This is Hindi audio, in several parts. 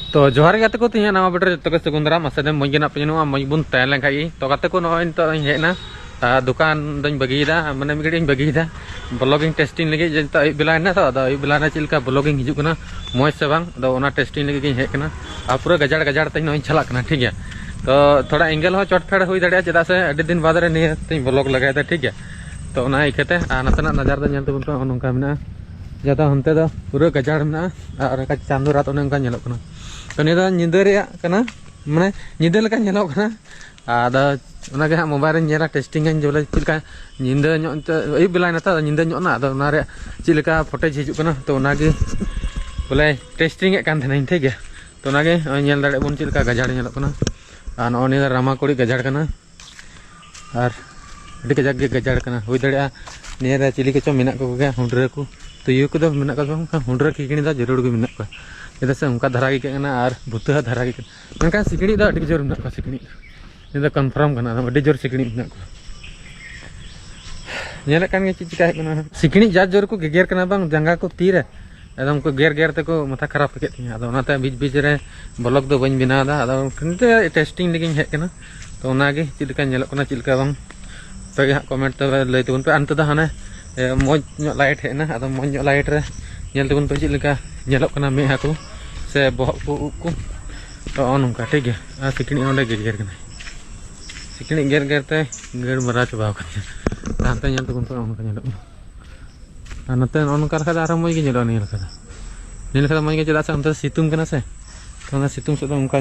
तो जोहार गाते को तीन नामा बेटर जो सगुंदरा मसदे मजना पे मज बुन तैन लेखाई तो गाते को नई तो हेना दुकान दिन बगीदा मैंने मिगड़ी बगीदा ब्लॉगिंग टेस्टिंग लगे जो अयुब बेला तो अयुब बेला चलका ब्लॉगिंग हिजुना मज से बांग टेस्टिंग लगे हेकना पूरा गजाड़ गजाड़ तीन नई चलना ठीक है। तो थोड़ा एंगल हो चटफेड़ हो दाड़ा चेदा से अभी दिन बाद तीन ब्लॉग लगाए ठीक है। तो इकाते नातना नजार तबन पे नौका मे ज़्यादा हंते पूरा गजाड़ में और चांदो रात उन्हें तो नहीं निंदे माने निंदे आदे मोबाइल टेस्टिंग बोले चलका निंदे अयुब बेला निंदे ना चलका फुटेज हिजुना तो बोले टेस्टिंग ठीक है। तो दाड़े बन चलका गजाड़ और नई रामाकुड़ी गजाड़ और अभी कजाक गजाड़ हो दाड़ा निया चिली कचो मेना को हुड्रा को तुयु को हुड्रा किकड़ी जरूर के मेना चेदा से उनका धारा के और भूता धारा के मेनका सिकड़ी जोर मे सिकड़ी कन्फर्म अभी जोर सिकड़ी मे चिका सिकड़ी जा जोर को गेगर जंगा को तीरे एकदम को गेर गेर तक माथा खराब के तीन बीच बीच रे ब्लॉग दो बन बनादा टेस्टिंग लगे हेकना तो चलका चलका बांग तो हाँ कमेंट तब लै तबन पे अंत हाने मज लाइट हेना मज लाइट रे तबन पे चलका मेहा को से बहक को उब को तो नौका ठीक है। और सिकड़ी ना गेर सिकड़ी गेर गेरते गेर मरा चबा हानते तबन पे नते नौका और मज गे नहीं मज गे चेदा से अंत सितुंग से तो सितुंग से उनका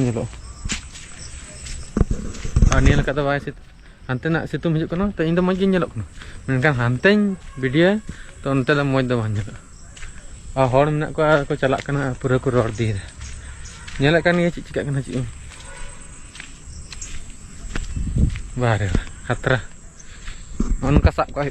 और नहीं बै हानते सितुंग हिजुना तो इन मज गे मेनखान हानते वीडियो तो अंत मज दो बांग और मे को चलना पूरा को रड़ दी चे चिका चे बारे खतरा उनका साब का